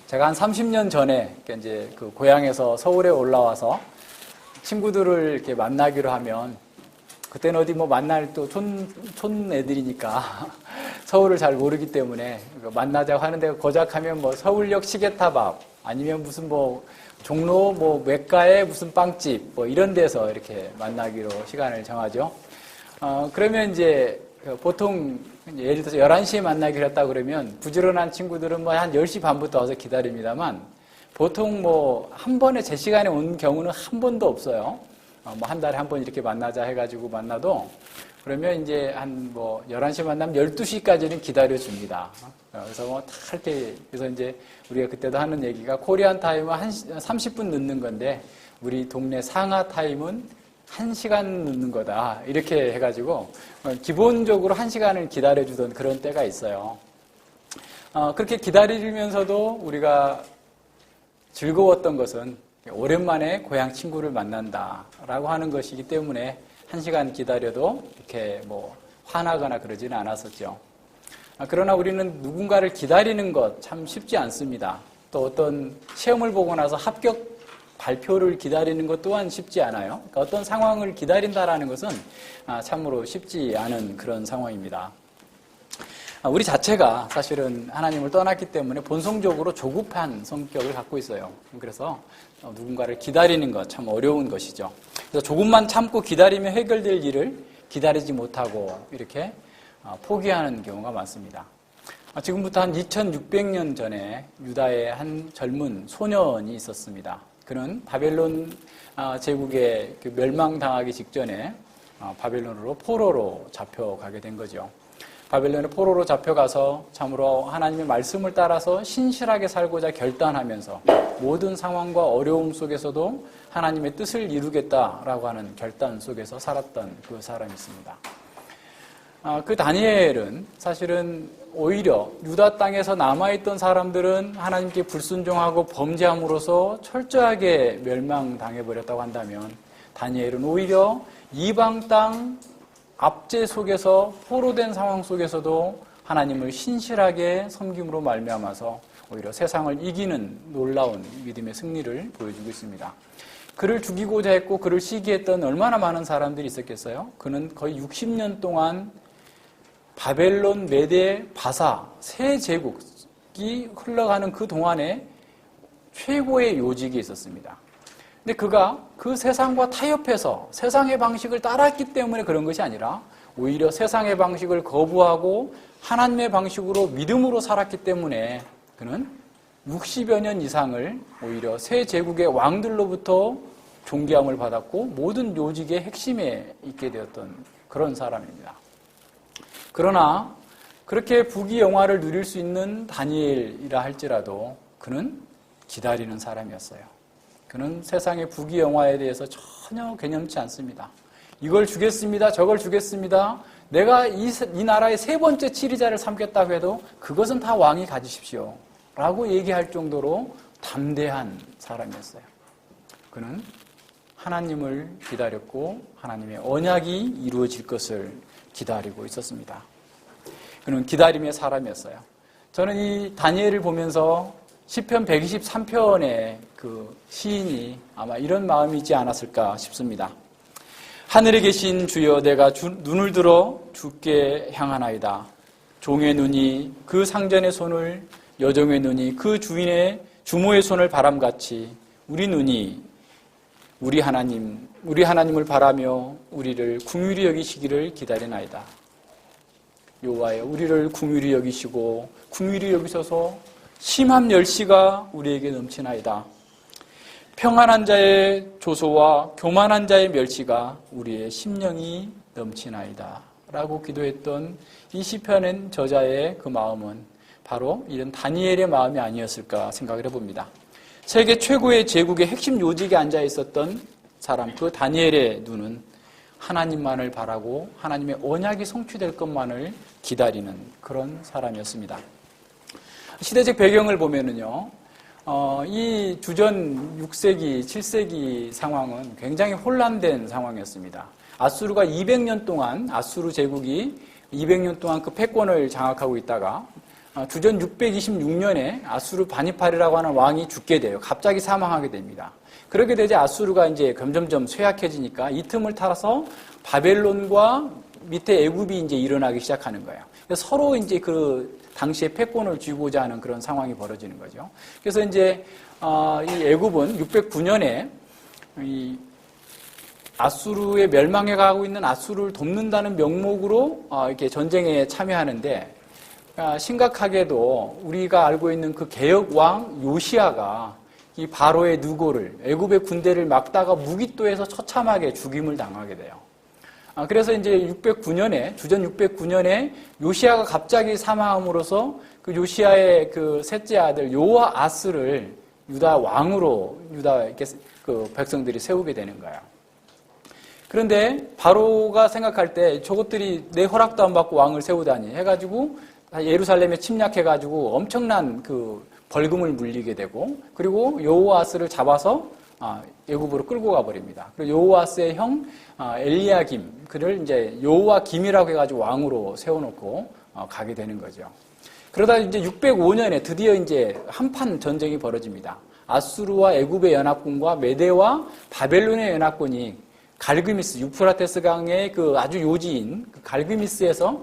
제가 한 30년 전에 이제 그 고향에서 서울에 올라와서 친구들을 이렇게 만나기로 하면 그때는 어디 뭐 만날 또 촌 애들이니까 서울을 잘 모르기 때문에 만나자고 하는데 고작하면 뭐 서울역 시계탑 앞 아니면 무슨 뭐 종로 뭐 외가에 무슨 빵집 뭐 이런 데서 이렇게 만나기로 시간을 정하죠. 그러면 이제 보통 예를 들어서 11시에 만나기로 했다 그러면 부지런한 친구들은 뭐 한 10시 반부터 와서 기다립니다만 보통 뭐 한 번에 제 시간에 온 경우는 한 번도 없어요. 뭐 한 달에 한 번 이렇게 만나자 해가지고 만나도 그러면 이제 한 뭐 11시 만나면 12시까지는 기다려줍니다. 그래서 뭐 다 할 때, 그래서 이제 우리가 그때도 하는 얘기가 코리안 타임은 30분 늦는 건데 우리 동네 상하 타임은 1시간 늦는 거다. 이렇게 해가지고 기본적으로 1시간을 기다려주던 그런 때가 있어요. 그렇게 기다리면서도 우리가 즐거웠던 것은 오랜만에 고향 친구를 만난다라고 하는 것이기 때문에 1시간 기다려도 이렇게 뭐 화나거나 그러지는 않았었죠. 그러나 우리는 누군가를 기다리는 것 참 쉽지 않습니다. 또 어떤 시험을 보고 나서 합격 발표를 기다리는 것 또한 쉽지 않아요. 그러니까 어떤 상황을 기다린다라는 것은 참으로 쉽지 않은 그런 상황입니다. 우리 자체가 사실은 하나님을 떠났기 때문에 본성적으로 조급한 성격을 갖고 있어요. 그래서 누군가를 기다리는 것 참 어려운 것이죠. 그래서 조금만 참고 기다리면 해결될 일을 기다리지 못하고 이렇게 포기하는 경우가 많습니다. 지금부터 한 2600년 전에 유다의 한 젊은 소년이 있었습니다. 그는 바벨론 제국에 멸망당하기 직전에 바벨론으로 포로로 잡혀가게 된 거죠. 바벨론의 포로로 잡혀가서 참으로 하나님의 말씀을 따라서 신실하게 살고자 결단하면서 모든 상황과 어려움 속에서도 하나님의 뜻을 이루겠다라고 하는 결단 속에서 살았던 그 사람이 있습니다. 그 다니엘은 사실은 오히려 유다 땅에서 남아있던 사람들은 하나님께 불순종하고 범죄함으로써 철저하게 멸망당해버렸다고 한다면 다니엘은 오히려 이방 땅 압제 속에서 포로된 상황 속에서도 하나님을 신실하게 섬김으로 말미암아서 오히려 세상을 이기는 놀라운 믿음의 승리를 보여주고 있습니다. 그를 죽이고자 했고 그를 시기했던 얼마나 많은 사람들이 있었겠어요? 그는 거의 60년 동안 바벨론, 메데, 바사 세 제국이 흘러가는 그 동안에 최고의 요직이 있었습니다. 근데 그가 그 세상과 타협해서 세상의 방식을 따랐기 때문에 그런 것이 아니라 오히려 세상의 방식을 거부하고 하나님의 방식으로 믿음으로 살았기 때문에 그는 60여 년 이상을 오히려 세 제국의 왕들로부터 존귀함을 받았고 모든 요직의 핵심에 있게 되었던 그런 사람입니다. 그러나 그렇게 부귀영화를 누릴 수 있는 다니엘이라 할지라도 그는 기다리는 사람이었어요. 그는 세상의 부귀영화에 대해서 전혀 개념치 않습니다. 이걸 주겠습니다. 저걸 주겠습니다. 내가 이 나라의 세 번째 치리자를 삼겠다고 해도 그것은 다 왕이 가지십시오. 라고 얘기할 정도로 담대한 사람이었어요. 그는 하나님을 기다렸고 하나님의 언약이 이루어질 것을 기다리고 있었습니다. 그는 기다림의 사람이었어요. 저는 이 다니엘을 보면서 시편 123편의 그 시인이 아마 이런 마음이지 않았을까 싶습니다. 하늘에 계신 주여 내가 눈을 들어 주께 향하나이다. 종의 눈이 그 상전의 손을 여종의 눈이 그 주인의 주모의 손을 바람같이 우리 눈이 우리 하나님을 바라며 우리를 긍휼히 여기시기를 기다리나이다. 여호와여 우리를 긍휼히 여기시고 긍휼히 여기셔서 심함 멸시가 우리에게 넘치나이다. 평안한 자의 조소와 교만한 자의 멸시가 우리의 심령이 넘치나이다. 라고 기도했던 이 시편의 저자의 그 마음은 바로 이런 다니엘의 마음이 아니었을까 생각을 해봅니다. 세계 최고의 제국의 핵심 요직에 앉아 있었던 사람, 그 다니엘의 눈은 하나님만을 바라고 하나님의 언약이 성취될 것만을 기다리는 그런 사람이었습니다. 시대적 배경을 보면은요, 이 주전 6세기, 7세기 상황은 굉장히 혼란된 상황이었습니다. 아수르가 200년 동안, 아수르 제국이 200년 동안 그 패권을 장악하고 있다가 주전 626년에 아수르 바니팔이라고 하는 왕이 죽게 돼요. 갑자기 사망하게 됩니다. 그렇게 되자 아수르가 이제 점점점 쇠약해지니까 이 틈을 타서 바벨론과 밑에 애굽이 이제 일어나기 시작하는 거예요. 그래서 서로 이제 그 당시에 패권을 쥐고자 하는 그런 상황이 벌어지는 거죠. 그래서 이제 이 애굽은 609년에 이 아수르의 멸망해 가고 있는 아수르를 돕는다는 명목으로 이렇게 전쟁에 참여하는데, 심각하게도 우리가 알고 있는 그 개혁 왕 요시아가 이 바로의 누고를, 애굽의 군대를 막다가 무기또에서 처참하게 죽임을 당하게 돼요. 그래서 이제 주전 609년에 요시아가 갑자기 사망함으로써 그 요시아의 그 셋째 아들 요아스를 유다 왕으로 유다 그 백성들이 세우게 되는 거예요. 그런데 바로가 생각할 때 저것들이 내 허락도 안 받고 왕을 세우다니 해가지고 예루살렘에 침략해가지고 엄청난 그 벌금을 물리게 되고, 그리고 여호아스를 잡아서 애굽으로 끌고 가버립니다. 그리고 여호아스의 형 엘리야김, 그를 이제 여호와김이라고 해가지고 왕으로 세워놓고 가게 되는 거죠. 그러다 이제 605년에 드디어 이제 한판 전쟁이 벌어집니다. 아수르와 애굽의 연합군과 메대와 바벨론의 연합군이 갈그미스, 유프라테스 강의 그 아주 요지인 그 갈그미스에서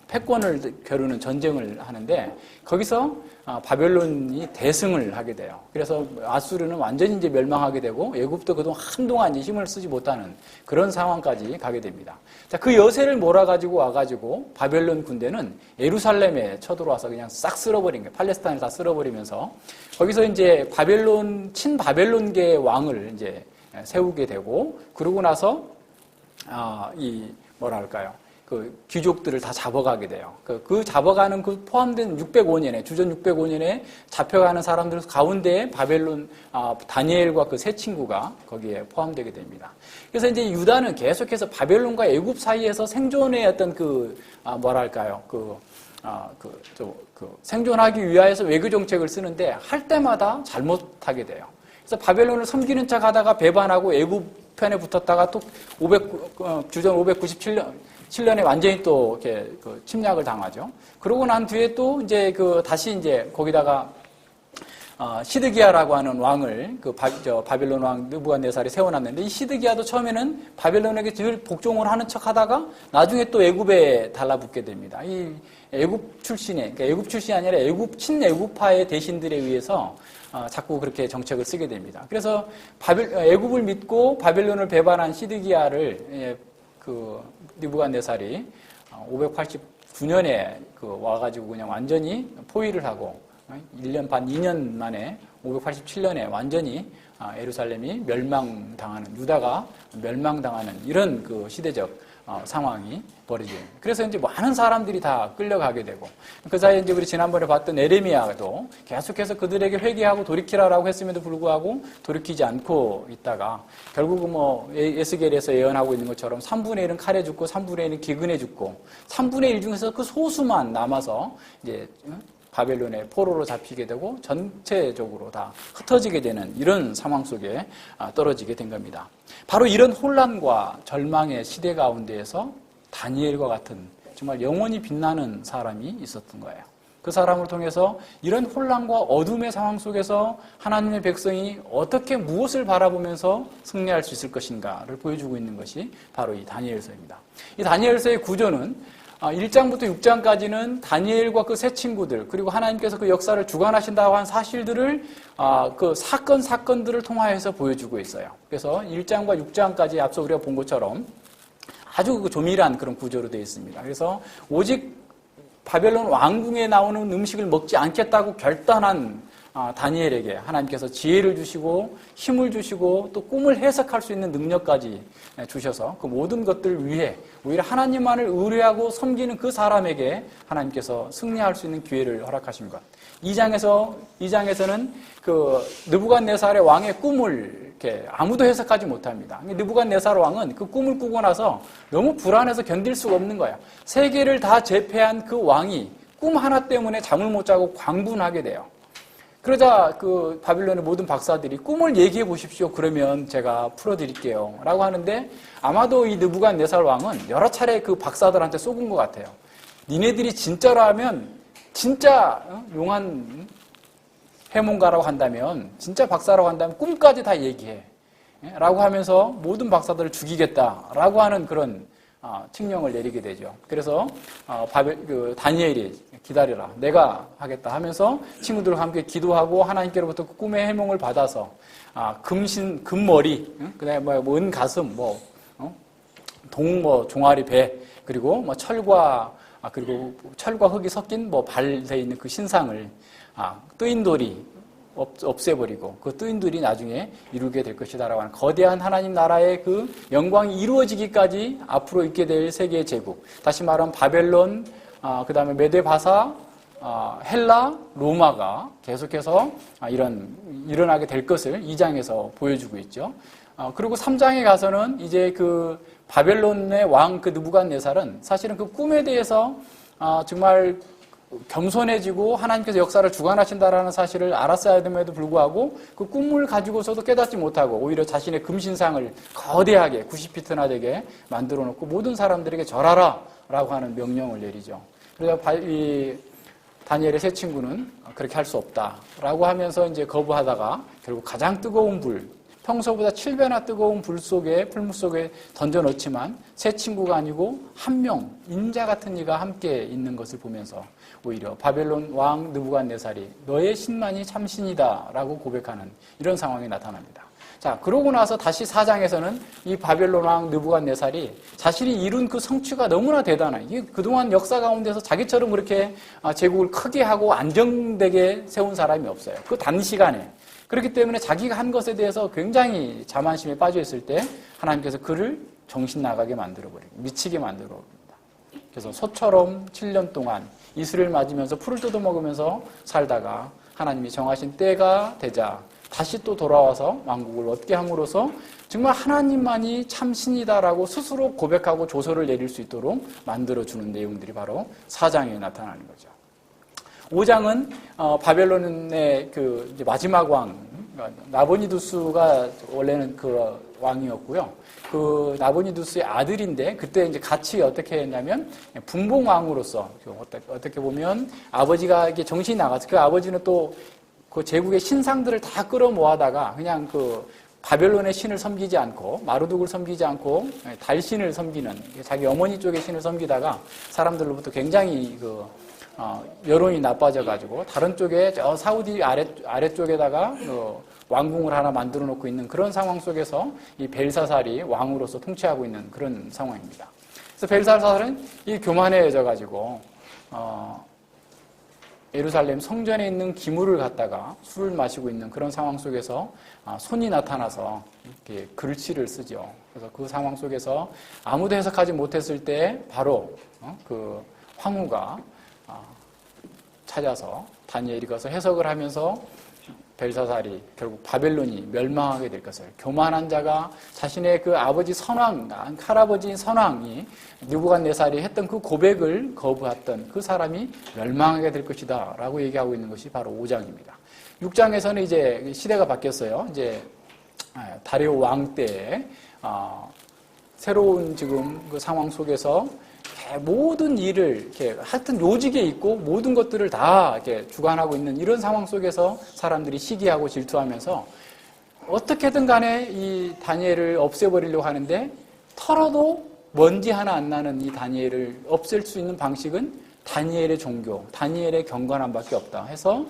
패권을 겨루는 전쟁을 하는데, 거기서 바벨론이 대승을 하게 돼요. 그래서 아수르는 완전히 이제 멸망하게 되고, 애굽도 그동안 한동안 이제 힘을 쓰지 못하는 그런 상황까지 가게 됩니다. 자, 그 여세를 몰아가지고 와가지고 바벨론 군대는 예루살렘에 쳐들어와서 그냥 싹 쓸어버린 거예요. 팔레스타인을 다 쓸어버리면서 거기서 이제 친바벨론계의 왕을 이제 세우게 되고, 그러고 나서 그 귀족들을 다 잡아가게 돼요. 그 잡아가는 그 포함된 605년에 주전 605년에 잡혀가는 사람들 가운데 바벨론 다니엘과 그 세 친구가 거기에 포함되게 됩니다. 그래서 이제 유다는 계속해서 바벨론과 애굽 사이에서 생존의 어떤 생존하기 위하여서 외교 정책을 쓰는데 할 때마다 잘못하게 돼요. 그래서 바벨론을 섬기는 척 하다가 배반하고 애굽 편에 붙었다가 또 주전 597년에 완전히 또 이렇게 침략을 당하죠. 그러고 난 뒤에 또 이제 다시 이제 거기다가 시드기야라고 하는 왕을 바벨론 왕 느부갓네살이 세워놨는데, 이 시드기야도 처음에는 바벨론에게 늘 복종을 하는 척하다가 나중에 또 애굽에 달라붙게 됩니다. 이 애굽 출신이 아니라 친애굽파의 대신들에 의해서 자꾸 그렇게 정책을 쓰게 됩니다. 그래서 애굽을 믿고 바벨론을 배반한 시드기야를 느부갓네살이 589년에 와가지고 그냥 완전히 포위를 하고 1년 반, 2년 만에 587년에 완전히 예루살렘이 유다가 멸망당하는 이런 그 시대적 상황이 벌어져요. 그래서 이제 많은 사람들이 다 끌려가게 되고, 그 사이에 이제 우리 지난번에 봤던 에레미야도 계속해서 그들에게 회개하고 돌이키라라고 했음에도 불구하고 돌이키지 않고 있다가 결국은 에스겔에서 예언하고 있는 것처럼 3분의 1은 칼에 죽고 3분의 1은 기근에 죽고 3분의 1 중에서 그 소수만 남아서 이제 바벨론의 포로로 잡히게 되고 전체적으로 다 흩어지게 되는 이런 상황 속에 떨어지게 된 겁니다. 바로 이런 혼란과 절망의 시대 가운데에서 다니엘과 같은 정말 영원히 빛나는 사람이 있었던 거예요. 그 사람을 통해서 이런 혼란과 어둠의 상황 속에서 하나님의 백성이 어떻게 무엇을 바라보면서 승리할 수 있을 것인가를 보여주고 있는 것이 바로 이 다니엘서입니다. 이 다니엘서의 구조는 1장부터 6장까지는 다니엘과 그 세 친구들, 그리고 하나님께서 그 역사를 주관하신다고 한 사실들을 그 사건들을 통하여서 보여주고 있어요. 그래서 1장과 6장까지 앞서 우리가 본 것처럼 아주 조밀한 그런 구조로 되어 있습니다. 그래서 오직 바벨론 왕궁에 나오는 음식을 먹지 않겠다고 결단한 다니엘에게 하나님께서 지혜를 주시고 힘을 주시고 또 꿈을 해석할 수 있는 능력까지 주셔서 그 모든 것들을 위해 오히려 하나님만을 의뢰하고 섬기는 그 사람에게 하나님께서 승리할 수 있는 기회를 허락하신 것. 2장에서는 그 느부갓네살의 왕의 꿈을 이렇게 아무도 해석하지 못합니다. 느부갓네살 왕은 그 꿈을 꾸고 나서 너무 불안해서 견딜 수가 없는 거야. 세계를 다 제패한 그 왕이 꿈 하나 때문에 잠을 못 자고 광분하게 돼요. 그러자 그 바빌론의 모든 박사들이 꿈을 얘기해 보십시오. 그러면 제가 풀어드릴게요. 라고 하는데 아마도 이 느부갓네살 왕은 여러 차례 그 박사들한테 쏘은 것 같아요. 니네들이 진짜로 하면 진짜 용한 해몽가라고 한다면, 진짜 박사라고 한다면 꿈까지 다 얘기해. 라고 하면서 모든 박사들을 죽이겠다라고 하는 그런 칙령을 내리게 되죠. 그래서 다니엘이 기다려라, 내가 하겠다 하면서 친구들과 함께 기도하고 하나님께로부터 그 꿈의 해몽을 받아서 금머리, 그다음에 은 가슴, 종아리 배, 그리고 그리고 철과 흙이 섞인 발돼 있는 그 신상을 뜨인 돌이 없애버리고 그 뜨인 돌이 나중에 이루게 될 것이다라고 하는 거대한 하나님 나라의 그 영광이 이루어지기까지 앞으로 있게 될 세계의 제국, 다시 말하면 바벨론, 그 다음에 메데바사, 헬라, 로마가 계속해서 일어나게 될 것을 2장에서 보여주고 있죠. 그리고 3장에 가서는 이제 그 바벨론의 왕 그 느부갓네살은 사실은 그 꿈에 대해서 정말 겸손해지고 하나님께서 역사를 주관하신다라는 사실을 알았어야 됨에도 불구하고 그 꿈을 가지고서도 깨닫지 못하고 오히려 자신의 금신상을 거대하게 90피트나 되게 만들어 놓고 모든 사람들에게 절하라 라고 하는 명령을 내리죠. 그래서 이 다니엘의 세 친구는 그렇게 할 수 없다라고 하면서 이제 거부하다가 결국 가장 뜨거운 불, 평소보다 7배나 뜨거운 풀무 속에 던져넣지만 세 친구가 아니고 한 명, 인자 같은 이가 함께 있는 것을 보면서 오히려 바벨론 왕 느부갓네살이 너의 신만이 참 신이다 라고 고백하는 이런 상황이 나타납니다. 자, 그러고 나서 다시 4장에서는 이 바벨론 왕 느부갓네살이 자신이 이룬 그 성취가 너무나 대단한, 이게 그동안 역사 가운데서 자기처럼 그렇게 제국을 크게 하고 안정되게 세운 사람이 없어요. 그 단시간에. 그렇기 때문에 자기가 한 것에 대해서 굉장히 자만심에 빠져 있을 때 하나님께서 그를 정신 나가게 만들어버리고 미치게 만들어버립니다. 그래서 소처럼 7년 동안 이슬을 맞으면서 풀을 뜯어먹으면서 살다가 하나님이 정하신 때가 되자 다시 또 돌아와서 왕국을 얻게 함으로써 정말 하나님만이 참 신이다라고 스스로 고백하고 조서를 내릴 수 있도록 만들어주는 내용들이 바로 4장에 나타나는 거죠. 5장은 바벨론의 그 이제 마지막 왕 나보니두스가 원래는 그 왕이었고요. 그 나보니두스의 아들인데 그때 이제 같이 어떻게 했냐면 분봉왕으로서 어떻게 보면 아버지가 이게 정신이 나가서 그 아버지는 또 그 제국의 신상들을 다 끌어모아다가 그냥 그 바벨론의 신을 섬기지 않고 마르둑을 섬기지 않고 달신을 섬기는 자기 어머니 쪽의 신을 섬기다가 사람들로부터 굉장히 여론이 나빠져가지고 다른 쪽에 저 사우디 아래쪽에다가 왕궁을 하나 만들어 놓고 있는 그런 상황 속에서 이 벨사살이 왕으로서 통치하고 있는 그런 상황입니다. 그래서 벨사살은 이 교만해져가지고 예루살렘 성전에 있는 기물을 갖다가 술을 마시고 있는 그런 상황 속에서 손이 나타나서 이렇게 글씨를 쓰죠. 그래서 그 상황 속에서 아무도 해석하지 못했을 때 바로 그 황후가 찾아서 다니엘이 가서 해석을 하면서 벨사살이 결국 바벨론이 멸망하게 될 것을, 교만한 자가 자신의 그 아버지 선왕, 할아버지 선왕이 느부갓네살이 했던 그 고백을 거부했던 그 사람이 멸망하게 될 것이다 라고 얘기하고 있는 것이 바로 5장입니다. 6장에서는 이제 시대가 바뀌었어요. 이제 다리오 왕 때에 새로운 지금 그 상황 속에서 모든 일을 이렇게 하여튼 요직에 있고 모든 것들을 다 이렇게 주관하고 있는 이런 상황 속에서 사람들이 시기하고 질투하면서 어떻게든 간에 이 다니엘을 없애버리려고 하는데 털어도 먼지 하나 안 나는 이 다니엘을 없앨 수 있는 방식은 다니엘의 종교, 다니엘의 경건함밖에 없다 해서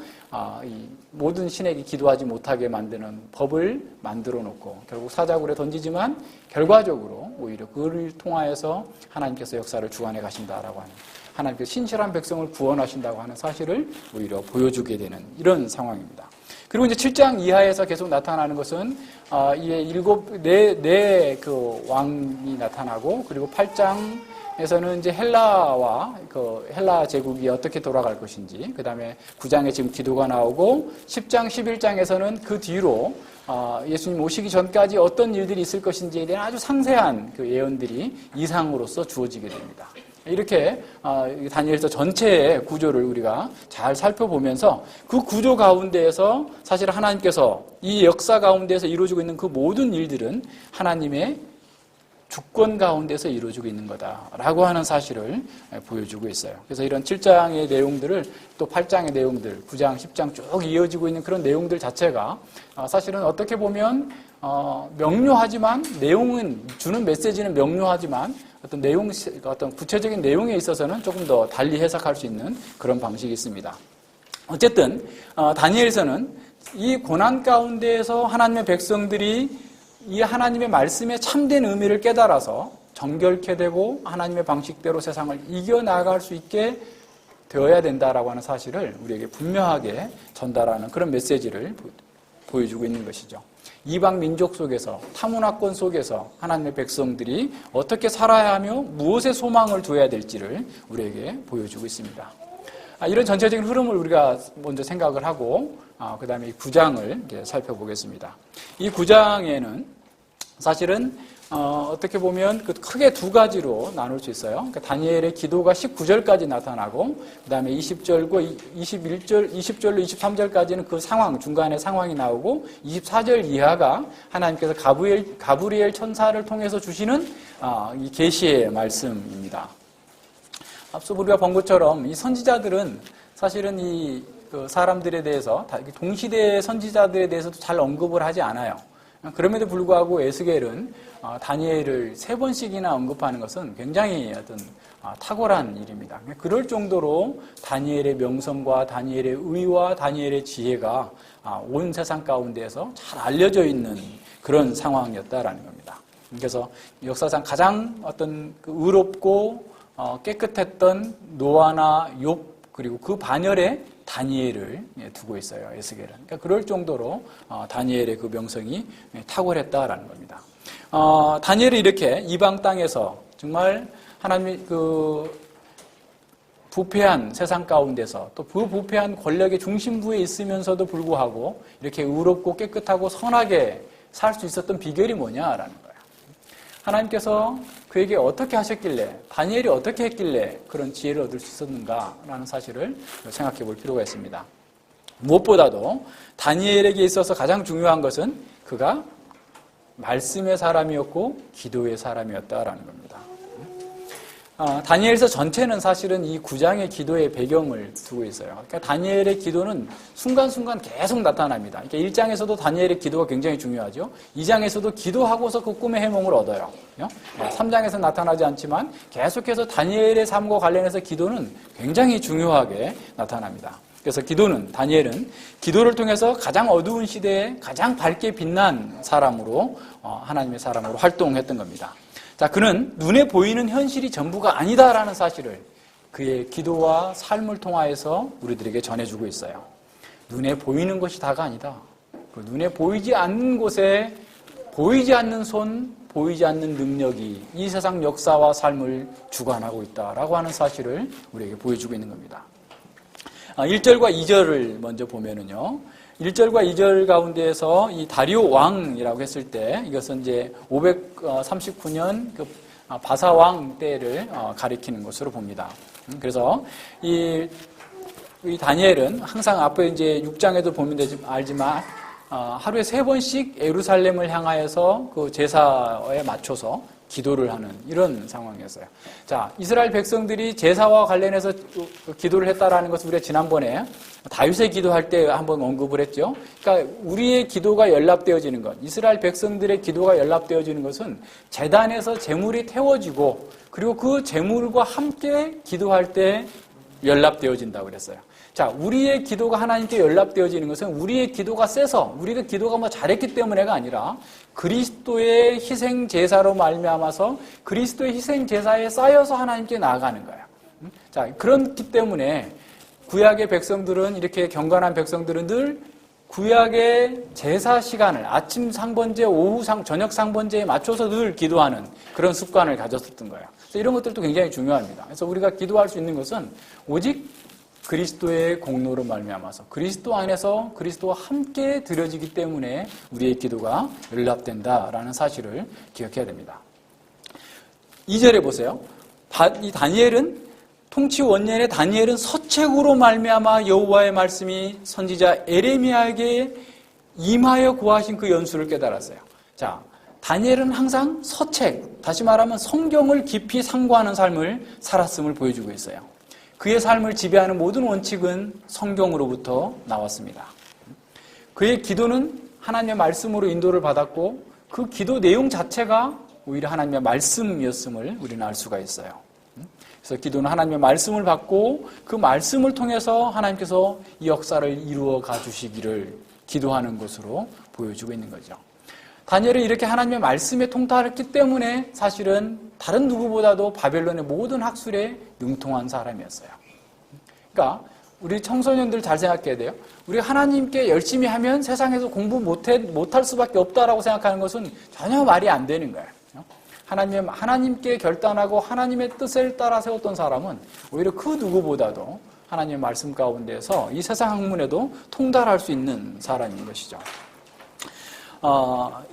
이 모든 신에게 기도하지 못하게 만드는 법을 만들어 놓고 결국 사자굴에 던지지만 결과적으로 오히려 그를 통하여서 하나님께서 역사를 주관해 가신다라고 하는, 하나님께서 신실한 백성을 구원하신다고 하는 사실을 오히려 보여주게 되는 이런 상황입니다. 그리고 이제 7장 이하에서 계속 나타나는 것은 네 그 왕이 나타나고, 그리고 8장에서는 이제 헬라와 그 헬라 제국이 어떻게 돌아갈 것인지, 그 다음에 9장에 지금 기도가 나오고 10장, 11장에서는 그 뒤로 예수님 오시기 전까지 어떤 일들이 있을 것인지에 대한 아주 상세한 그 예언들이 이상으로서 주어지게 됩니다. 이렇게 다니엘서 전체의 구조를 우리가 잘 살펴보면서 그 구조 가운데에서 사실 하나님께서 이 역사 가운데에서 이루어지고 있는 그 모든 일들은 하나님의 주권 가운데서 이루어지고 있는 거다라고 하는 사실을 보여주고 있어요. 그래서 이런 7장의 내용들을 또 8장의 내용들, 9장, 10장 쭉 이어지고 있는 그런 내용들 자체가 사실은 어떻게 보면 명료하지만 내용은 주는 메시지는 명료하지만 어떤 내용, 어떤 구체적인 내용에 있어서는 조금 더 달리 해석할 수 있는 그런 방식이 있습니다. 어쨌든 다니엘서는 이 고난 가운데에서 하나님의 백성들이 이 하나님의 말씀의 참된 의미를 깨달아서 정결케 되고 하나님의 방식대로 세상을 이겨나갈 수 있게 되어야 된다라고 하는 사실을 우리에게 분명하게 전달하는 그런 메시지를 보여주고 있는 것이죠. 이방 민족 속에서, 타문화권 속에서 하나님의 백성들이 어떻게 살아야 하며 무엇에 소망을 두어야 될지를 우리에게 보여주고 있습니다. 이런 전체적인 흐름을 우리가 먼저 생각을 하고 그 다음에 이 9장을 살펴보겠습니다. 이 9장에는 사실은 어떻게 보면 크게 두 가지로 나눌 수 있어요. 그러니까 다니엘의 기도가 19절까지 나타나고 그 다음에 20절과 20절로 23절까지는 그 상황, 중간에 상황이 나오고 24절 이하가 하나님께서 가브리엘 천사를 통해서 주시는 이 계시의 말씀입니다. 앞서 우리가 본 것처럼 이 선지자들은 사실은 이 사람들에 대해서 동시대의 선지자들에 대해서도 잘 언급을 하지 않아요. 그럼에도 불구하고 에스겔은 다니엘을 3번씩이나 언급하는 것은 굉장히 어떤 탁월한 일입니다. 그럴 정도로 다니엘의 명성과 다니엘의 의와 다니엘의 지혜가 온 세상 가운데에서 잘 알려져 있는 그런 상황이었다라는 겁니다. 그래서 역사상 가장 어떤 의롭고 깨끗했던 노아나 욥 그리고 그 반열에 다니엘을 두고 있어요. 에스겔은. 그러니까 그럴 정도로 다니엘의 그 명성이 탁월했다라는 겁니다. 다니엘이 이렇게 이방 땅에서 정말 하나님의 그 부패한 세상 가운데서 또 그 부패한 권력의 중심부에 있으면서도 불구하고 이렇게 의롭고 깨끗하고 선하게 살 수 있었던 비결이 뭐냐라는 거예요. 하나님께서 그에게 어떻게 하셨길래, 다니엘이 어떻게 했길래 그런 지혜를 얻을 수 있었는가라는 사실을 생각해 볼 필요가 있습니다. 무엇보다도 다니엘에게 있어서 가장 중요한 것은 그가 말씀의 사람이었고 기도의 사람이었다라는 겁니다. 다니엘서 전체는 사실은 이 9장의 기도의 배경을 두고 있어요. 그러니까 다니엘의 기도는 순간순간 계속 나타납니다. 그러니까 1장에서도 다니엘의 기도가 굉장히 중요하죠. 2장에서도 기도하고서 그 꿈의 해몽을 얻어요. 3장에서 나타나지 않지만 계속해서 다니엘의 삶과 관련해서 기도는 굉장히 중요하게 나타납니다. 그래서 다니엘은 기도를 통해서 가장 어두운 시대에 가장 밝게 빛난 사람으로, 하나님의 사람으로 활동했던 겁니다. 자, 그는 눈에 보이는 현실이 전부가 아니다라는 사실을 그의 기도와 삶을 통하여서 우리들에게 전해주고 있어요. 눈에 보이는 것이 다가 아니다. 그 눈에 보이지 않는 곳에 보이지 않는 손, 보이지 않는 능력이 이 세상 역사와 삶을 주관하고 있다라고 하는 사실을 우리에게 보여주고 있는 겁니다. 1절과 2절을 먼저 보면은요. 1절과 2절 가운데에서 이 다리오 왕이라고 했을 때 이것은 이제 539년 그 바사 왕 때를 가리키는 것으로 봅니다. 그래서 이 다니엘은 항상 앞에 이제 6장에도 보면 알지만 하루에 3번씩 예루살렘을 향하여서 그 제사에 맞춰서 기도를 하는 이런 상황이었어요. 자, 이스라엘 백성들이 제사와 관련해서 기도를 했다라는 것을 우리가 지난번에 다윗의 기도할 때 한번 언급을 했죠. 그러니까 우리의 기도가 연락되어지는 것, 이스라엘 백성들의 기도가 연락되어지는 것은 제단에서 제물이 태워지고 그리고 그 제물과 함께 기도할 때 연락되어진다고 그랬어요. 자, 우리의 기도가 하나님께 연락되어지는 것은 우리의 기도가 세서 우리가 기도가 뭐 잘했기 때문에가 아니라 그리스도의 희생 제사로 말미암아서 그리스도의 희생 제사에 쌓여서 하나님께 나아가는 거예요. 자, 그렇기 때문에 구약의 백성들은 이렇게 경건한 백성들은 늘 구약의 제사 시간을 아침 상번제, 오후 저녁 상번제에 맞춰서 늘 기도하는 그런 습관을 가졌었던 거예요. 그래서 이런 것들도 굉장히 중요합니다. 그래서 우리가 기도할 수 있는 것은 오직 그리스도의 공로로 말미암아서 그리스도 안에서 그리스도와 함께 드려지기 때문에 우리의 기도가 연락된다라는 사실을 기억해야 됩니다. 2절에 보세요. 이 다니엘은 통치 원년에 다니엘은 서책으로 말미암아 여호와의 말씀이 선지자 에레미야에게 임하여 고하신 그 연수를 깨달았어요. 자, 다니엘은 항상 서책, 다시 말하면 성경을 깊이 상고하는 삶을 살았음을 보여주고 있어요. 그의 삶을 지배하는 모든 원칙은 성경으로부터 나왔습니다. 그의 기도는 하나님의 말씀으로 인도를 받았고 그 기도 내용 자체가 오히려 하나님의 말씀이었음을 우리는 알 수가 있어요. 그래서 기도는 하나님의 말씀을 받고 그 말씀을 통해서 하나님께서 이 역사를 이루어 가주시기를 기도하는 것으로 보여주고 있는 거죠. 다니엘은 이렇게 하나님의 말씀에 통달했기 때문에 사실은 다른 누구보다도 바벨론의 모든 학술에 능통한 사람이었어요. 그러니까 우리 청소년들 잘 생각해야 돼요. 우리 하나님께 열심히 하면 세상에서 공부 못할 수밖에 없다라고 생각하는 것은 전혀 말이 안 되는 거예요. 하나님께 결단하고 하나님의 뜻을 따라 세웠던 사람은 오히려 그 누구보다도 하나님의 말씀 가운데서 이 세상 학문에도 통달할 수 있는 사람인 것이죠.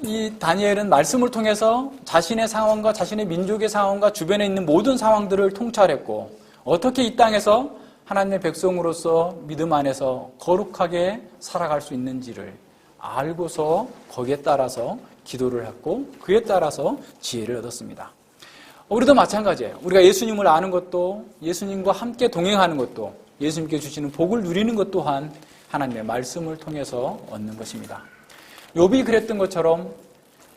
이 다니엘은 말씀을 통해서 자신의 상황과 자신의 민족의 상황과 주변에 있는 모든 상황들을 통찰했고 어떻게 이 땅에서 하나님의 백성으로서 믿음 안에서 거룩하게 살아갈 수 있는지를 알고서 거기에 따라서 기도를 했고 그에 따라서 지혜를 얻었습니다. 우리도 마찬가지예요. 우리가 예수님을 아는 것도 예수님과 함께 동행하는 것도 예수님께 주시는 복을 누리는 것 또한 하나님의 말씀을 통해서 얻는 것입니다. 욥이 그랬던 것처럼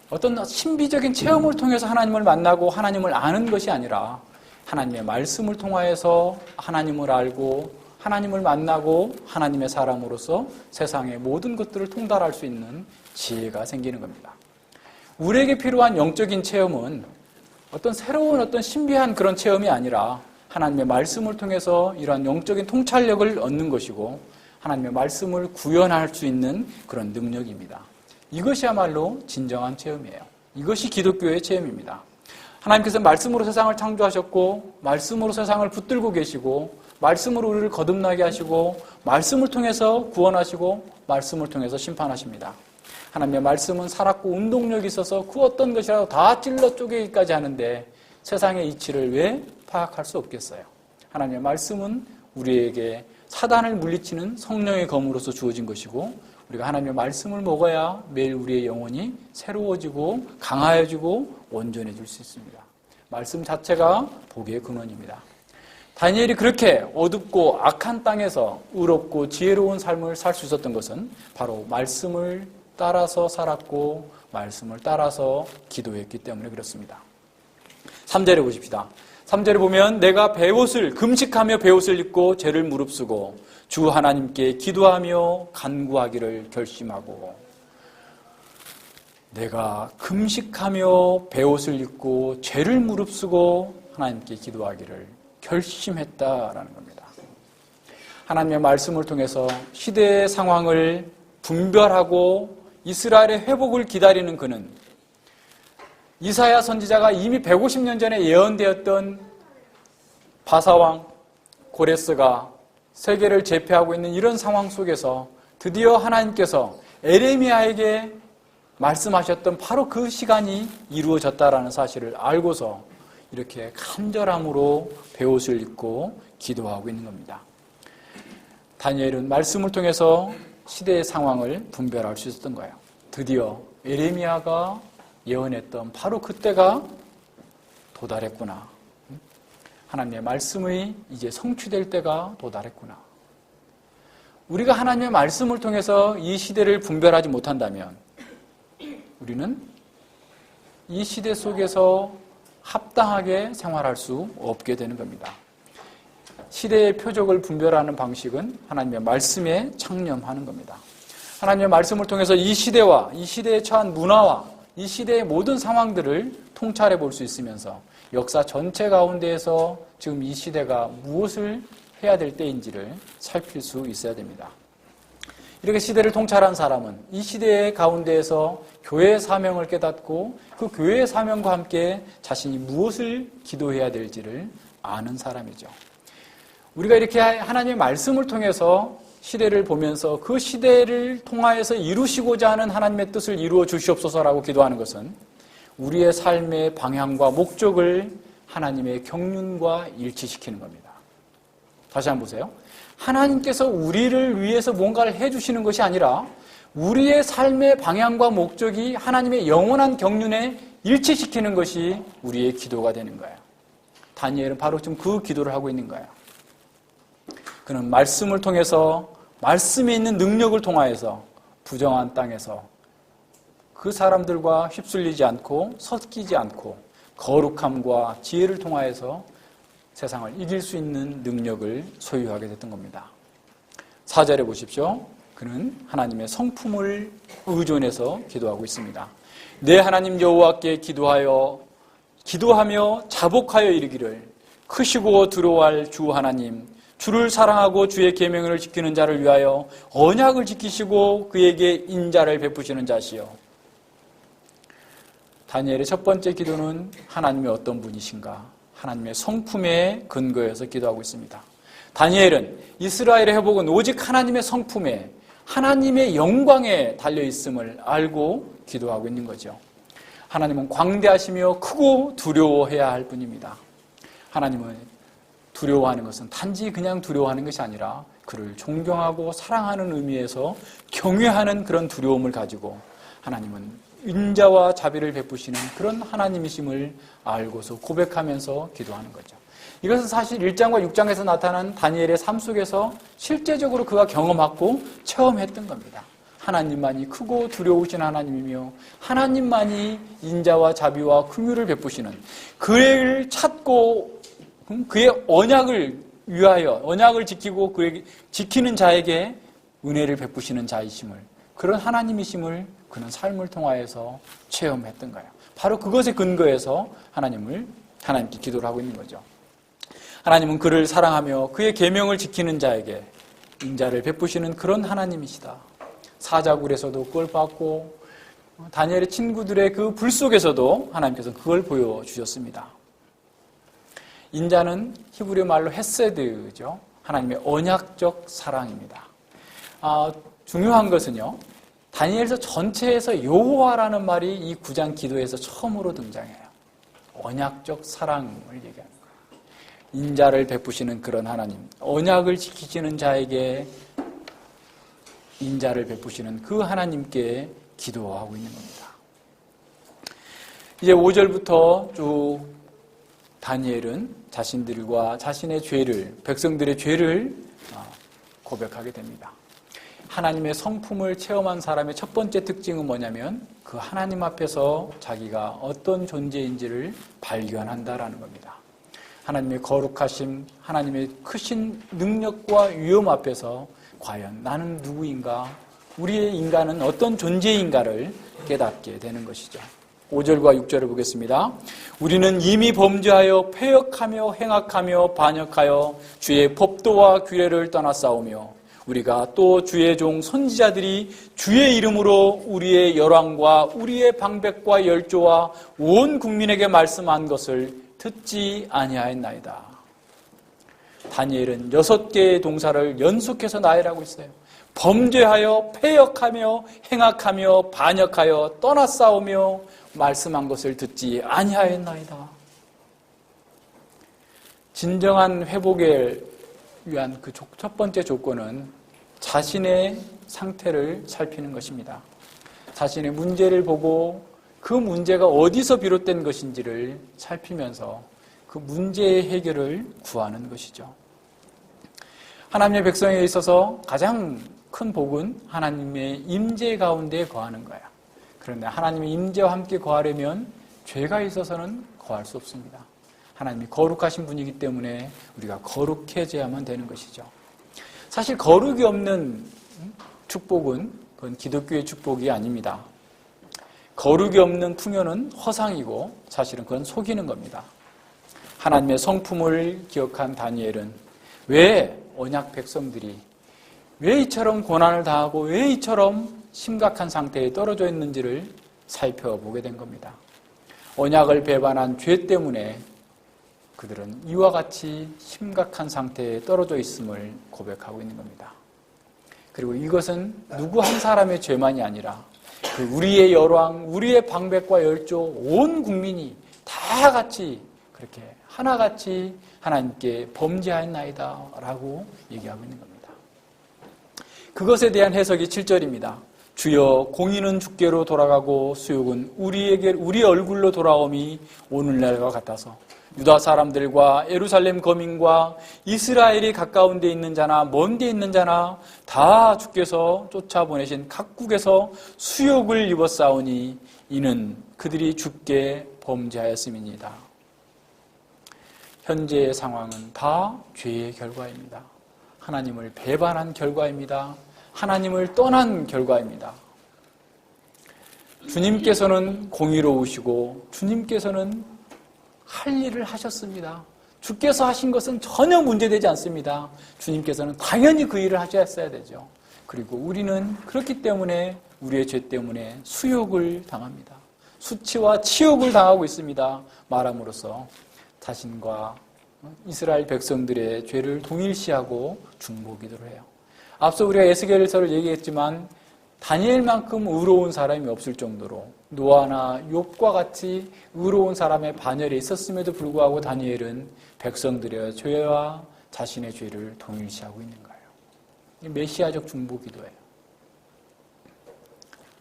어떤 신비적인 체험을 통해서 하나님을 만나고 하나님을 아는 것이 아니라 하나님의 말씀을 통하여서 하나님을 알고 하나님을 만나고 하나님의 사람으로서 세상의 모든 것들을 통달할 수 있는 지혜가 생기는 겁니다. 우리에게 필요한 영적인 체험은 어떤 새로운 어떤 신비한 그런 체험이 아니라 하나님의 말씀을 통해서 이러한 영적인 통찰력을 얻는 것이고 하나님의 말씀을 구현할 수 있는 그런 능력입니다. 이것이야말로 진정한 체험이에요. 이것이 기독교의 체험입니다. 하나님께서 말씀으로 세상을 창조하셨고 말씀으로 세상을 붙들고 계시고 말씀으로 우리를 거듭나게 하시고 말씀을 통해서 구원하시고 말씀을 통해서 심판하십니다. 하나님의 말씀은 살았고 운동력이 있어서 그 어떤 것이라도 다 찔러 쪼개기까지 하는데 세상의 이치를 왜 파악할 수 없겠어요? 하나님의 말씀은 우리에게 사단을 물리치는 성령의 검으로서 주어진 것이고 우리가 하나님의 말씀을 먹어야 매일 우리의 영혼이 새로워지고 강하여지고 온전해질 수 있습니다. 말씀 자체가 복의 근원입니다. 다니엘이 그렇게 어둡고 악한 땅에서 의롭고 지혜로운 삶을 살 수 있었던 것은 바로 말씀을 따라서 살았고 말씀을 따라서 기도했기 때문에 그렇습니다. 3절에 보십시다. 3절에 보면 내가 베옷을 금식하며 베옷을 입고 죄를 무릅쓰고 주 하나님께 기도하며 간구하기를 결심하고 내가 금식하며 베옷을 입고 죄를 무릅쓰고 하나님께 기도하기를 결심했다라는 겁니다. 하나님의 말씀을 통해서 시대의 상황을 분별하고 이스라엘의 회복을 기다리는 그는 이사야 선지자가 이미 150년 전에 예언되었던 바사왕 고레스가 세계를 제패하고 있는 이런 상황 속에서 드디어 하나님께서 에레미야에게 말씀하셨던 바로 그 시간이 이루어졌다라는 사실을 알고서 이렇게 간절함으로 베옷을 입고 기도하고 있는 겁니다. 다니엘은 말씀을 통해서 시대의 상황을 분별할 수 있었던 거예요. 드디어 에레미야가 예언했던 바로 그때가 도달했구나. 하나님의 말씀이 이제 성취될 때가 도달했구나. 우리가 하나님의 말씀을 통해서 이 시대를 분별하지 못한다면 우리는 이 시대 속에서 합당하게 생활할 수 없게 되는 겁니다. 시대의 표적을 분별하는 방식은 하나님의 말씀에 창념하는 겁니다. 하나님의 말씀을 통해서 이 시대와 이 시대에 처한 문화와 이 시대의 모든 상황들을 통찰해 볼 수 있으면서 역사 전체 가운데에서 지금 이 시대가 무엇을 해야 될 때인지를 살필 수 있어야 됩니다. 이렇게 시대를 통찰한 사람은 이 시대의 가운데에서 교회의 사명을 깨닫고 그 교회의 사명과 함께 자신이 무엇을 기도해야 될지를 아는 사람이죠. 우리가 이렇게 하나님의 말씀을 통해서 시대를 보면서 그 시대를 통하여서 이루시고자 하는 하나님의 뜻을 이루어 주시옵소서라고 기도하는 것은 우리의 삶의 방향과 목적을 하나님의 경륜과 일치시키는 겁니다. 다시 한번 보세요. 하나님께서 우리를 위해서 뭔가를 해주시는 것이 아니라 우리의 삶의 방향과 목적이 하나님의 영원한 경륜에 일치시키는 것이 우리의 기도가 되는 거예요. 다니엘은 바로 지금 그 기도를 하고 있는 거예요. 그는 말씀을 통해서, 말씀에 있는 능력을 통하여서 부정한 땅에서 그 사람들과 휩쓸리지 않고 섞이지 않고 거룩함과 지혜를 통하여서 세상을 이길 수 있는 능력을 소유하게 됐던 겁니다. 4절에 보십시오. 그는 하나님의 성품을 의존해서 기도하고 있습니다. 내 하나님 여호와께 기도하며 자복하여 이르기를 크시고 두려워할 주 하나님, 주를 사랑하고 주의 계명을 지키는 자를 위하여 언약을 지키시고 그에게 인자를 베푸시는 자시요. 다니엘의 첫 번째 기도는 하나님의 어떤 분이신가, 하나님의 성품에 근거해서 기도하고 있습니다. 다니엘은 이스라엘의 회복은 오직 하나님의 성품에, 하나님의 영광에 달려있음을 알고 기도하고 있는 거죠. 하나님은 광대하시며 크고 두려워해야 할 분입니다. 하나님은 두려워하는 것은 단지 그냥 두려워하는 것이 아니라 그를 존경하고 사랑하는 의미에서 경외하는 그런 두려움을 가지고 하나님은 인자와 자비를 베푸시는 그런 하나님이심을 알고서 고백하면서 기도하는 거죠. 이것은 사실 1장과 6장에서 나타난 다니엘의 삶 속에서 실제적으로 그가 경험하고 체험했던 겁니다. 하나님만이 크고 두려우신 하나님이며 하나님만이 인자와 자비와 긍휼을 베푸시는, 그를 찾고 그의 언약을 위하여 언약을 지키고 그에게 지키는 자에게 은혜를 베푸시는 자이심을, 그런 하나님이심을 그는 삶을 통하여서 체험했던 거예요. 바로 그것에 근거해서 하나님께 기도를 하고 있는 거죠. 하나님은 그를 사랑하며 그의 계명을 지키는 자에게 인자를 베푸시는 그런 하나님이시다. 사자굴에서도 그걸 봤고 다니엘의 친구들의 그 불 속에서도 하나님께서 그걸 보여주셨습니다. 인자는 히브리 말로 헤세드죠. 하나님의 언약적 사랑입니다. 중요한 것은요, 다니엘서 전체에서 여호와라는 말이 이 9장 기도에서 처음으로 등장해요. 언약적 사랑을 얘기하는 거예요. 인자를 베푸시는 그런 하나님, 언약을 지키시는 자에게 인자를 베푸시는 그 하나님께 기도하고 있는 겁니다. 이제 5절부터 쭉 다니엘은 자신들과 자신의 죄를, 백성들의 죄를 고백하게 됩니다. 하나님의 성품을 체험한 사람의 첫 번째 특징은 뭐냐면 그 하나님 앞에서 자기가 어떤 존재인지를 발견한다라는 겁니다. 하나님의 거룩하심, 하나님의 크신 능력과 위엄 앞에서 과연 나는 누구인가, 우리의 인간은 어떤 존재인가를 깨닫게 되는 것이죠. 5절과 6절을 보겠습니다. 우리는 이미 범죄하여 패역하며 행악하며 반역하여 주의 법도와 규례를 떠나싸우며 우리가 또 주의 종 선지자들이 주의 이름으로 우리의 열왕과 우리의 방백과 열조와 온 국민에게 말씀한 것을 듣지 아니하였나이다. 다니엘은 6개의 동사를 연속해서 나열하고 있어요. 범죄하여 패역하며 행악하며 반역하여 떠나싸우며 말씀한 것을 듣지 아니하였나이다. 진정한 회복에 위한 그 첫 번째 조건은 자신의 상태를 살피는 것입니다. 자신의 문제를 보고 그 문제가 어디서 비롯된 것인지를 살피면서 그 문제의 해결을 구하는 것이죠. 하나님의 백성에 있어서 가장 큰 복은 하나님의 임재 가운데 거하는 거예요. 그런데 하나님의 임재와 함께 거하려면 죄가 있어서는 거할 수 없습니다. 하나님이 거룩하신 분이기 때문에 우리가 거룩해져야만 되는 것이죠. 사실 거룩이 없는 축복은 그건 기독교의 축복이 아닙니다. 거룩이 없는 풍요는 허상이고 사실은 그건 속이는 겁니다. 하나님의 성품을 기억한 다니엘은 왜 언약 백성들이 왜 이처럼 고난을 당하고 왜 이처럼 심각한 상태에 떨어져 있는지를 살펴보게 된 겁니다. 언약을 배반한 죄 때문에 그들은 이와 같이 심각한 상태에 떨어져 있음을 고백하고 있는 겁니다. 그리고 이것은 누구 한 사람의 죄만이 아니라 그 우리의 열왕, 우리의 방백과 열조, 온 국민이 다 같이 그렇게 하나같이 하나님께 범죄하였나이다 라고 얘기하고 있는 겁니다. 그것에 대한 해석이 7절입니다. 주여 공의는 주께로 돌아가고 수욕은 우리 얼굴로 돌아옴이 오늘날과 같아서 유다 사람들과 예루살렘 거민과 이스라엘이 가까운 데 있는 자나 먼 데 있는 자나 다 주께서 쫓아보내신 각국에서 수욕을 입었사오니 이는 그들이 주께 범죄하였음이니이다. 현재의 상황은 다 죄의 결과입니다. 하나님을 배반한 결과입니다. 하나님을 떠난 결과입니다. 주님께서는 공의로우시고 주님께서는 할 일을 하셨습니다. 주께서 하신 것은 전혀 문제되지 않습니다. 주님께서는 당연히 그 일을 하셨어야 되죠. 그리고 우리는 그렇기 때문에 우리의 죄 때문에 수욕을 당합니다. 수치와 치욕을 당하고 있습니다. 말함으로써 자신과 이스라엘 백성들의 죄를 동일시하고 중보기도를 해요. 앞서 우리가 에스겔서를 얘기했지만 다니엘만큼 의로운 사람이 없을 정도로 노아나 욥과 같이 의로운 사람의 반열에 있었음에도 불구하고 다니엘은 백성들의 죄와 자신의 죄를 동일시하고 있는 거예요. 메시아적 중보기도예요.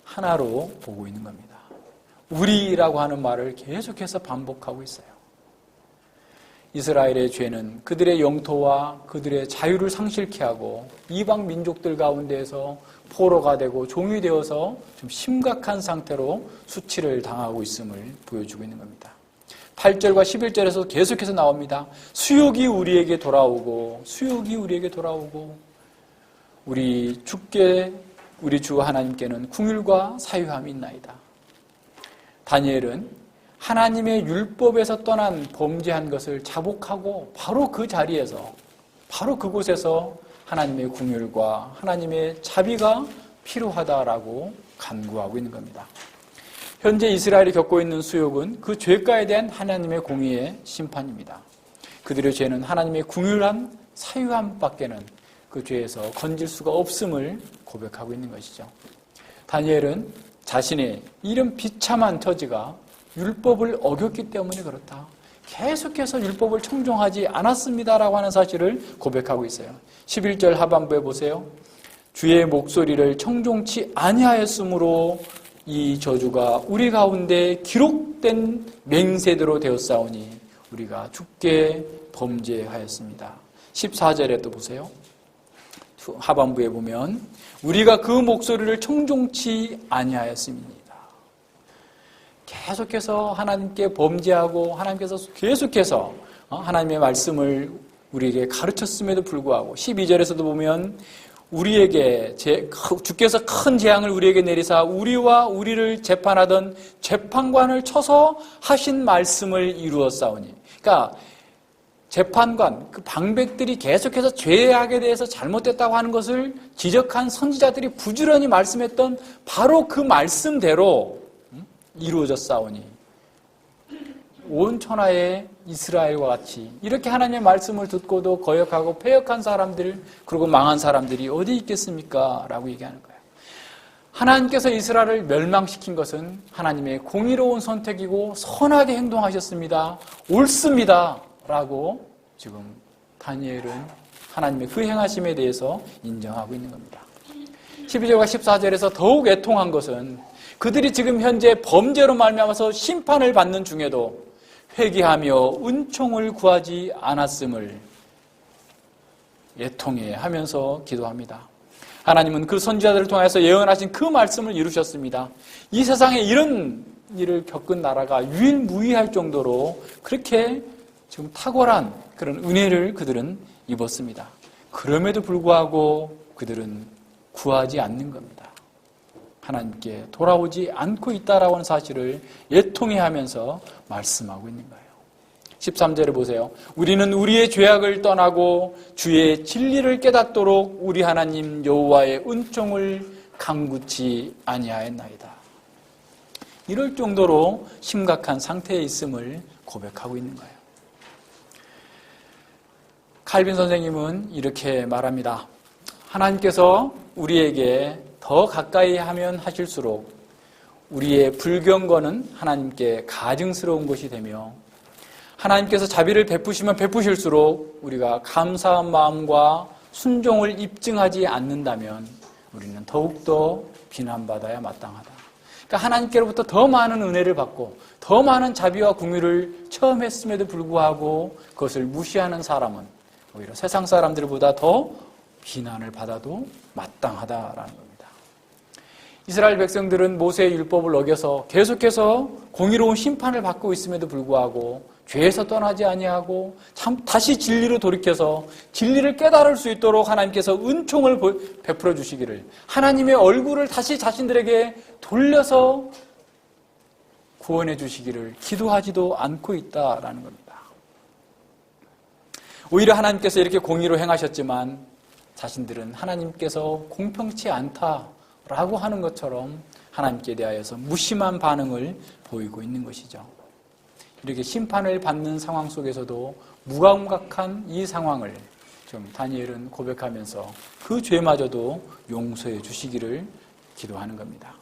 하나로 보고 있는 겁니다. 우리라고 하는 말을 계속해서 반복하고 있어요. 이스라엘의 죄는 그들의 영토와 그들의 자유를 상실케 하고 이방 민족들 가운데에서 포로가 되고 종이 되어서 좀 심각한 상태로 수치를 당하고 있음을 보여주고 있는 겁니다. 8절과 11절에서 계속해서 나옵니다. 수욕이 우리에게 돌아오고 수욕이 우리에게 돌아오고 우리 주 하나님께는 궁율과 사유함이 있나이다. 다니엘은 하나님의 율법에서 떠난 범죄한 것을 자복하고 바로 그 자리에서 바로 그곳에서 하나님의 궁율과 하나님의 자비가 필요하다라고 간구하고 있는 겁니다. 현재 이스라엘이 겪고 있는 수욕은 그 죄가에 대한 하나님의 공의의 심판입니다. 그들의 죄는 하나님의 궁율한 사유함밖에는 그 죄에서 건질 수가 없음을 고백하고 있는 것이죠. 다니엘은 자신의 이런 비참한 처지가 율법을 어겼기 때문에 그렇다. 계속해서 율법을 청종하지 않았습니다라고 하는 사실을 고백하고 있어요. 11절 하반부에 보세요. 주의 목소리를 청종치 아니하였으므로 이 저주가 우리 가운데 기록된 맹세대로 되었사오니 우리가 주께 범죄하였습니다. 14절에 또 보세요. 하반부에 보면 우리가 그 목소리를 청종치 아니하였습니다. 계속해서 하나님께 범죄하고 하나님께서 계속해서 하나님의 말씀을 우리에게 가르쳤음에도 불구하고 12절에서도 보면 우리에게 주께서 큰 재앙을 우리에게 내리사 우리와 우리를 재판하던 재판관을 쳐서 하신 말씀을 이루었사오니 그러니까 재판관, 그 방백들이 계속해서 죄악에 대해서 잘못됐다고 하는 것을 지적한 선지자들이 부지런히 말씀했던 바로 그 말씀대로 이루어졌사오니 온 천하의 이스라엘과 같이 이렇게 하나님의 말씀을 듣고도 거역하고 패역한 사람들 그리고 망한 사람들이 어디 있겠습니까? 라고 얘기하는 거예요. 하나님께서 이스라엘을 멸망시킨 것은 하나님의 공의로운 선택이고 선하게 행동하셨습니다. 옳습니다. 라고 지금 다니엘은 하나님의 그 행하심에 대해서 인정하고 있는 겁니다. 12절과 14절에서 더욱 애통한 것은 그들이 지금 현재 범죄로 말미암아서 심판을 받는 중에도 회개하며 은총을 구하지 않았음을 애통해 하면서 기도합니다. 하나님은 그 선지자들을 통해서 예언하신 그 말씀을 이루셨습니다. 이 세상에 이런 일을 겪은 나라가 유일무이할 정도로 그렇게 지금 탁월한 그런 은혜를 그들은 입었습니다. 그럼에도 불구하고 그들은 구하지 않는 겁니다. 하나님께 돌아오지 않고 있다라고 하는 사실을 애통해하면서 말씀하고 있는 거예요. 13절을 보세요. 우리는 우리의 죄악을 떠나고 주의 진리를 깨닫도록 우리 하나님 여호와의 은총을 간구치 아니하였나이다. 이럴 정도로 심각한 상태에 있음을 고백하고 있는 거예요. 칼빈 선생님은 이렇게 말합니다. 하나님께서 우리에게 더 가까이 하면 하실수록 우리의 불경건은 하나님께 가증스러운 것이 되며 하나님께서 자비를 베푸시면 베푸실수록 우리가 감사한 마음과 순종을 입증하지 않는다면 우리는 더욱더 비난받아야 마땅하다. 그러니까 하나님께로부터 더 많은 은혜를 받고 더 많은 자비와 긍휼을 체험했음에도 불구하고 그것을 무시하는 사람은 오히려 세상 사람들보다 더 비난을 받아도 마땅하다라는 겁니다. 이스라엘 백성들은 모세의 율법을 어겨서 계속해서 공의로운 심판을 받고 있음에도 불구하고 죄에서 떠나지 아니하고 참 다시 진리로 돌이켜서 진리를 깨달을 수 있도록 하나님께서 은총을 베풀어 주시기를, 하나님의 얼굴을 다시 자신들에게 돌려서 구원해 주시기를 기도하지도 않고 있다라는 겁니다. 오히려 하나님께서 이렇게 공의로 행하셨지만 자신들은 하나님께서 공평치 않다라고 하는 것처럼 하나님께 대하여서 무심한 반응을 보이고 있는 것이죠. 이렇게 심판을 받는 상황 속에서도 무감각한 이 상황을 좀 다니엘은 고백하면서 그 죄마저도 용서해 주시기를 기도하는 겁니다.